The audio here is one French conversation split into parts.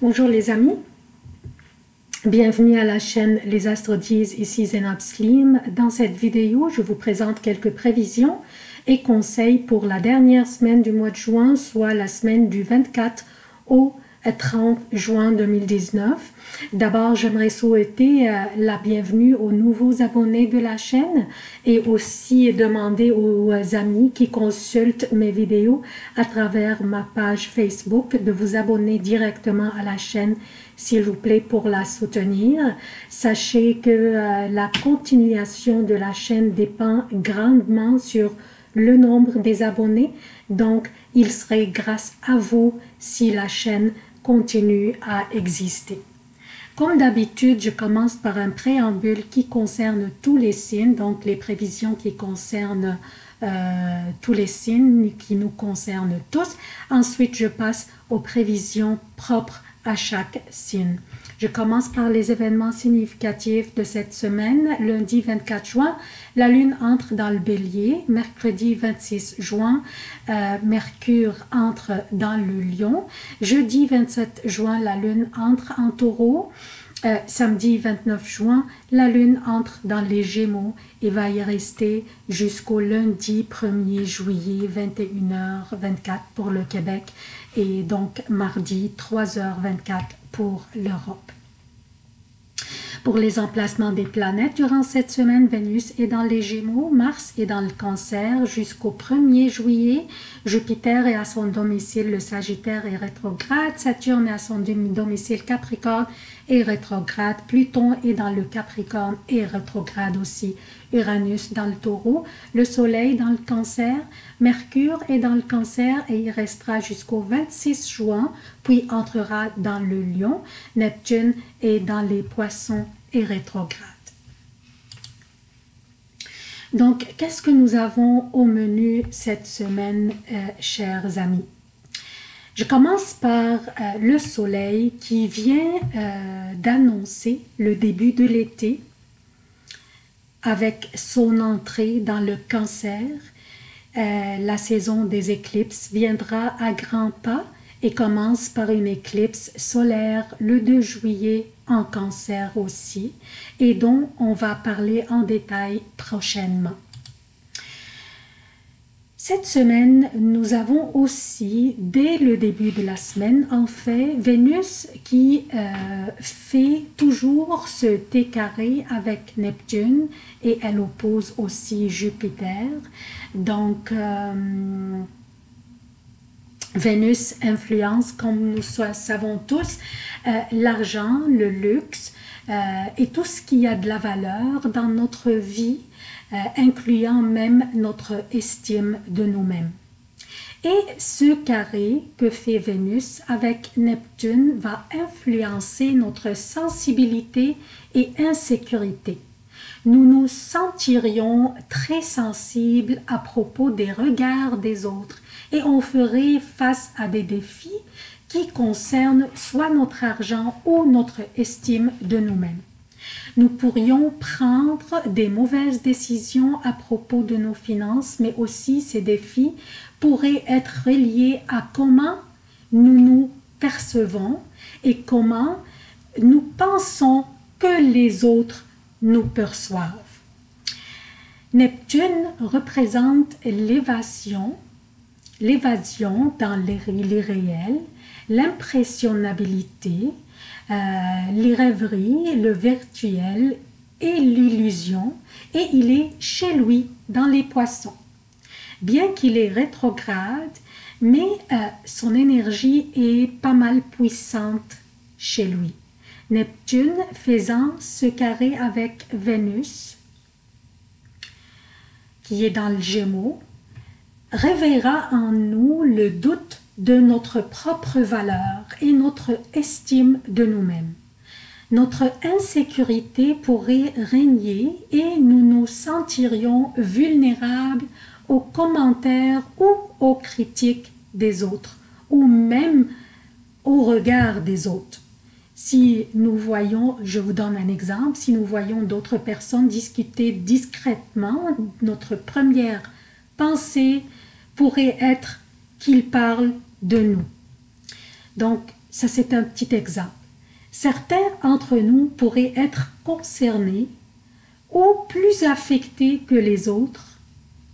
Bonjour les amis, bienvenue à la chaîne Les Astres disent, ici Zénab Slim. Dans cette vidéo, je vous présente quelques prévisions et conseils pour la dernière semaine du mois de juin, soit la semaine du 24 au 30 juin 2019. D'abord, j'aimerais souhaiter la bienvenue aux nouveaux abonnés de la chaîne et aussi demander aux amis qui consultent mes vidéos à travers ma page Facebook de vous abonner directement à la chaîne, s'il vous plaît, pour la soutenir. Sachez que la continuation de la chaîne dépend grandement sur le nombre des abonnés, donc il serait grâce à vous si la chaîne continue à exister. Comme d'habitude, je commence par un préambule qui concerne tous les signes, donc les prévisions qui concernent tous les signes, qui nous concernent tous. Ensuite, je passe aux prévisions propres à chaque signe. Je commence par les événements significatifs de cette semaine. Lundi 24 juin, la Lune entre dans le Bélier. Mercredi 26 juin, Mercure entre dans le Lion. Jeudi 27 juin, la Lune entre en Taureau. Samedi 29 juin, la Lune entre dans les Gémeaux et va y rester jusqu'au lundi 1er juillet, 21h24 pour le Québec et donc mardi 3h24 pour l'Europe. Pour les emplacements des planètes, durant cette semaine, Vénus est dans les Gémeaux, Mars est dans le Cancer jusqu'au 1er juillet. Jupiter est à son domicile, le Sagittaire est rétrograde, Saturne est à son domicile Capricorne et rétrograde, Pluton est dans le Capricorne et rétrograde aussi, Uranus dans le Taureau, le Soleil dans le Cancer, Mercure est dans le Cancer et il restera jusqu'au 26 juin, puis entrera dans le Lion, Neptune est dans les Poissons et rétrograde. Donc, qu'est-ce que nous avons au menu cette semaine, chers amis? Je commence par le Soleil qui vient d'annoncer le début de l'été avec son entrée dans le Cancer. La saison des éclipses viendra à grands pas et commence par une éclipse solaire le 2 juillet en Cancer aussi, et dont on va parler en détail prochainement. Cette semaine, nous avons aussi, dès le début de la semaine, en fait, Vénus qui fait toujours ce T-carré avec Neptune et elle oppose aussi Jupiter. Donc, Vénus influence, comme nous savons tous, l'argent, le luxe et tout ce qui a de la valeur dans notre vie, incluant même notre estime de nous-mêmes. Et ce carré que fait Vénus avec Neptune va influencer notre sensibilité et insécurité. Nous nous sentirions très sensibles à propos des regards des autres et on ferait face à des défis qui concernent soit notre argent ou notre estime de nous-mêmes. Nous pourrions prendre des mauvaises décisions à propos de nos finances, mais aussi ces défis pourraient être reliés à comment nous nous percevons et comment nous pensons que les autres nous perçoivent. Neptune représente l'évasion dans l'irréel, l'impressionnabilité, les rêveries, le virtuel et l'illusion, et il est chez lui dans les Poissons. Bien qu'il est rétrograde, mais son énergie est pas mal puissante chez lui. Neptune faisant ce carré avec Vénus, qui est dans le Gémeaux, réveillera en nous le doute de notre propre valeur et notre estime de nous-mêmes. Notre insécurité pourrait régner et nous nous sentirions vulnérables aux commentaires ou aux critiques des autres, ou même au regard des autres. Si nous voyons, je vous donne un exemple, si nous voyons d'autres personnes discuter discrètement, notre première pensée pourrait être qu'ils parlent de nous. Donc, Ça c'est un petit exemple. Certains d'entre nous pourraient être concernés ou plus affectés que les autres.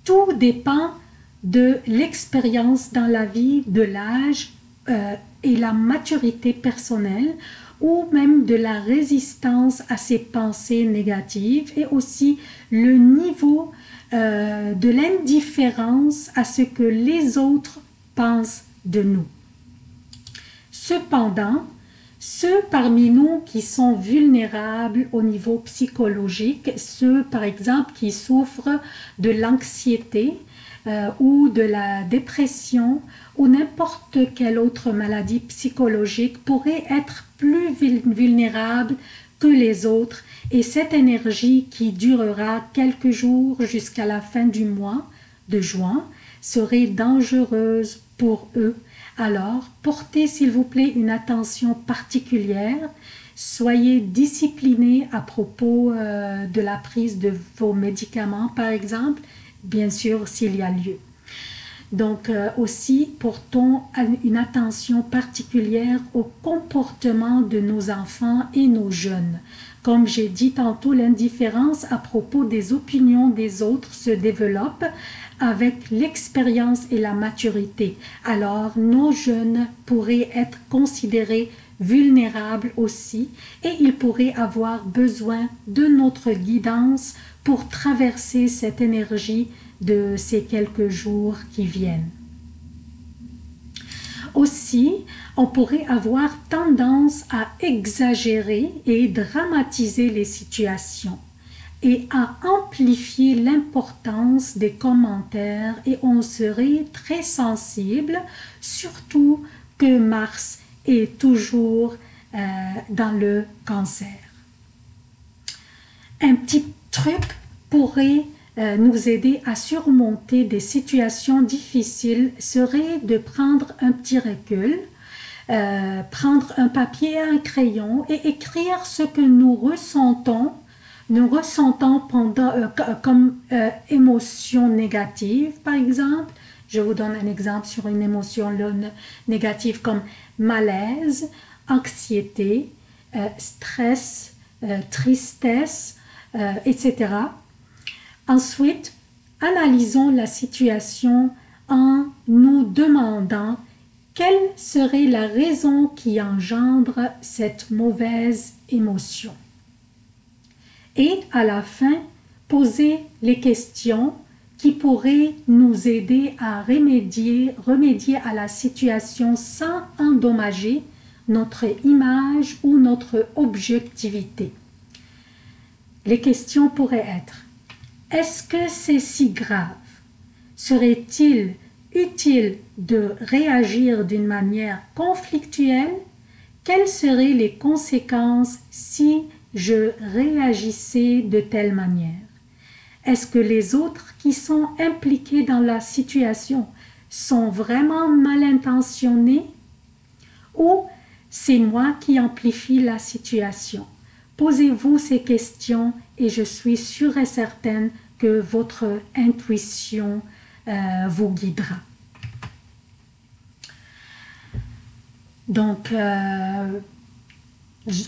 Tout dépend de l'expérience dans la vie, de l'âge et la maturité personnelle, ou même de la résistance à ces pensées négatives, et aussi le niveau de l'indifférence à ce que les autres pensent de nous. Cependant, ceux parmi nous qui sont vulnérables au niveau psychologique, ceux par exemple qui souffrent de l'anxiété ou de la dépression ou n'importe quelle autre maladie psychologique, pourraient être plus vulnérables que les autres, et cette énergie qui durera quelques jours jusqu'à la fin du mois de juin serait dangereuse pour eux. Alors, portez s'il vous plaît une attention particulière, soyez disciplinés à propos de la prise de vos médicaments par exemple, bien sûr s'il y a lieu. Donc aussi, portons une attention particulière au comportement de nos enfants et nos jeunes. Comme j'ai dit tantôt, l'indifférence à propos des opinions des autres se développe avec l'expérience et la maturité. Alors, nos jeunes pourraient être considérés vulnérables aussi, et ils pourraient avoir besoin de notre guidance pour traverser cette énergie de ces quelques jours qui viennent. Aussi, on pourrait avoir tendance à exagérer et dramatiser les situations et à amplifier l'importance des commentaires, et on serait très sensible, surtout que Mars est toujours dans le Cancer. Un petit truc pourrait nous aider à surmonter des situations difficiles serait de prendre un petit recul, prendre un papier et un crayon et écrire ce que nous ressentons pendant, comme émotion négative, par exemple. Je vous donne un exemple sur une émotion négative comme malaise, anxiété, stress, tristesse, etc. Ensuite, analysons la situation en nous demandant quelle serait la raison qui engendre cette mauvaise émotion. Et à la fin, poser les questions qui pourraient nous aider à remédier à la situation sans endommager notre image ou notre objectivité. Les questions pourraient être: est-ce que c'est si grave? Serait-il utile de réagir d'une manière conflictuelle? Quelles seraient les conséquences si je réagissais de telle manière? Est-ce que les autres qui sont impliqués dans la situation sont vraiment mal intentionnés? Ou c'est moi qui amplifie la situation? Posez-vous ces questions et je suis sûre et certaine que votre intuition vous guidera. Donc,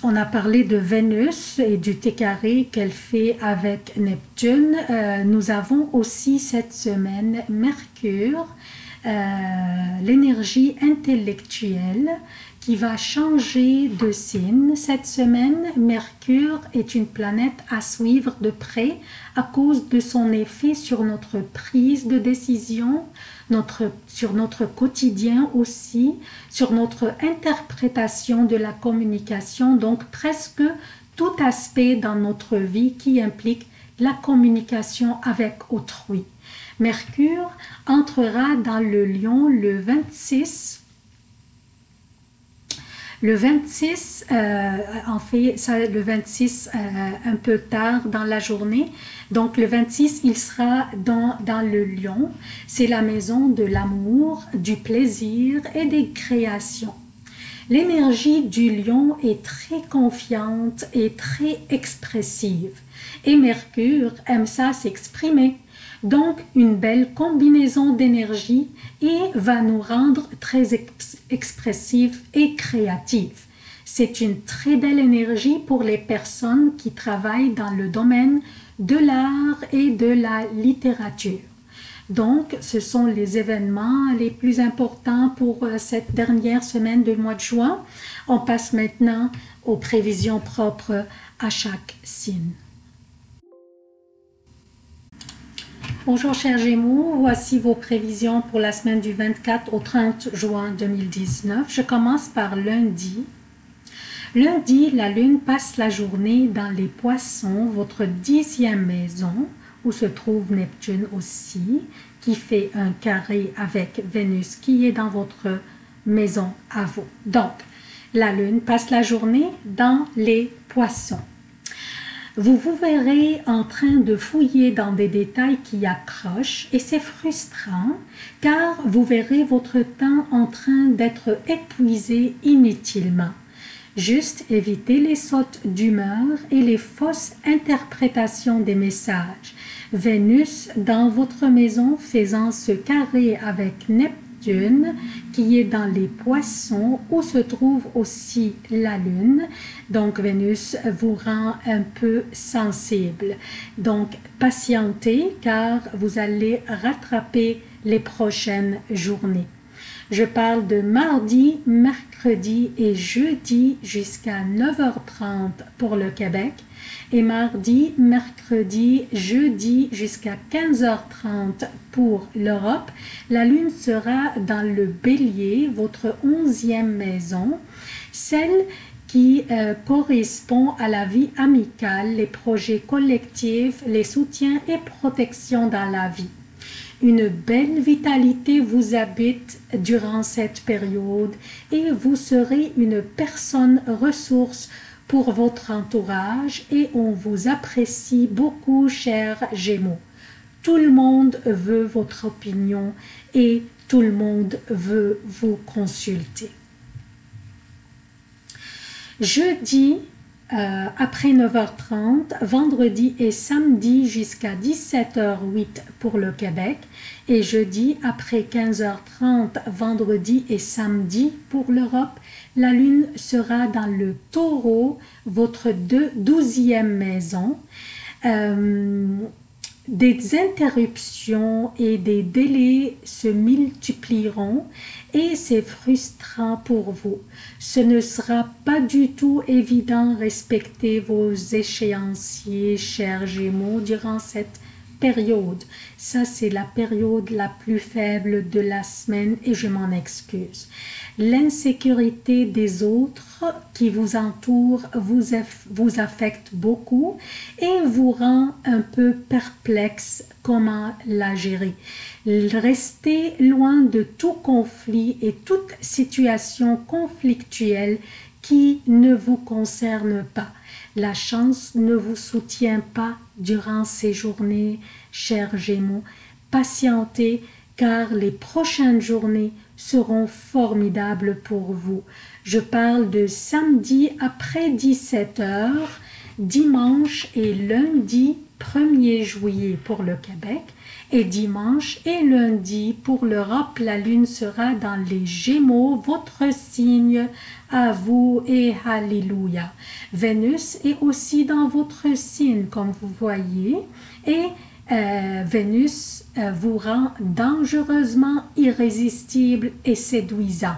on a parlé de Vénus et du T-carré qu'elle fait avec Neptune. Nous avons aussi cette semaine Mercure, l'énergie intellectuelle qui va changer de signe. Cette semaine, Mercure est une planète à suivre de près à cause de son effet sur notre prise de décision, sur notre quotidien aussi, sur notre interprétation de la communication, donc presque tout aspect dans notre vie qui implique la communication avec autrui. Mercure entrera dans le Lion le 26. Le 26, le 26 un peu tard dans la journée, donc le 26 il sera dans le Lion, c'est la maison de l'amour, du plaisir et des créations. L'énergie du Lion est très confiante et très expressive, et Mercure aime ça s'exprimer. Donc, une belle combinaison d'énergie et va nous rendre très expressifs et créatifs. C'est une très belle énergie pour les personnes qui travaillent dans le domaine de l'art et de la littérature. Donc, ce sont les événements les plus importants pour cette dernière semaine du mois de juin. On passe maintenant aux prévisions propres à chaque signe. Bonjour chers Gémeaux, voici vos prévisions pour la semaine du 24 au 30 juin 2019. Je commence par lundi. Lundi, la lune passe la journée dans les Poissons, votre 10e maison, où se trouve Neptune aussi, qui fait un carré avec Vénus qui est dans votre maison à vous. Donc, la lune passe la journée dans les Poissons. Vous verrez en train de fouiller dans des détails qui accrochent et c'est frustrant car vous verrez votre temps en train d'être épuisé inutilement. Juste évitez les sautes d'humeur et les fausses interprétations des messages. Vénus dans votre maison faisant ce carré avec Neptune qui est dans les Poissons où se trouve aussi la lune. Donc Vénus vous rend un peu sensible. Donc patientez car vous allez rattraper les prochaines journées. Je parle de mardi, mercredi et jeudi jusqu'à 9h30 pour le Québec et mardi, mercredi, jeudi jusqu'à 15h30 pour l'Europe. La lune sera dans le Bélier, votre 11e maison, celle qui correspond à la vie amicale, les projets collectifs, les soutiens et protections dans la vie. Une belle vitalité vous habite durant cette période et vous serez une personne ressource pour votre entourage et on vous apprécie beaucoup, chers Gémeaux. Tout le monde veut votre opinion et tout le monde veut vous consulter. Jeudi, après 9h30, vendredi et samedi jusqu'à 17h08 pour le Québec et jeudi après 15h30, vendredi et samedi pour l'Europe. La lune sera dans le Taureau, votre 12e maison. Des interruptions et des délais se multiplieront et c'est frustrant pour vous. Ce ne sera pas du tout évident de respecter vos échéanciers, chers Gémeaux, durant cette période. Ça, c'est la période la plus faible de la semaine et je m'en excuse. L'insécurité des autres qui vous entourent vous affecte beaucoup et vous rend un peu perplexe comment la gérer. Restez loin de tout conflit et toute situation conflictuelle qui ne vous concerne pas. La chance ne vous soutient pas durant ces journées, chers Gémeaux. Patientez car les prochaines journées seront formidables pour vous. Je parle de samedi après 17h, dimanche et lundi 1er juillet pour le Québec et dimanche et lundi pour l'Europe. La lune sera dans les Gémeaux, votre signe à vous et alléluia. Vénus est aussi dans votre signe comme vous voyez et Vénus vous rend dangereusement irrésistible et séduisant.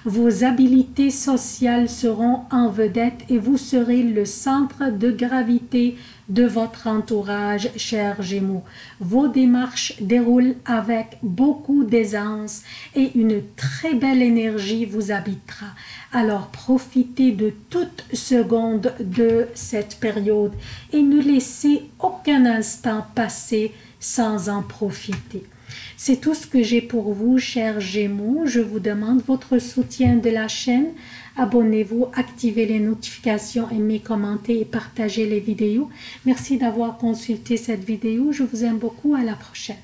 Vos habiletés sociales seront en vedette et vous serez le centre de gravité de votre entourage, chers Gémeaux. Vos démarches déroulent avec beaucoup d'aisance et une très belle énergie vous habitera. Alors profitez de toute seconde de cette période et ne laissez aucun instant passer sans en profiter. C'est tout ce que j'ai pour vous, chers Gémeaux. Je vous demande votre soutien de la chaîne. Abonnez-vous, activez les notifications, aimez, commentez et partagez les vidéos. Merci d'avoir consulté cette vidéo. Je vous aime beaucoup. À la prochaine.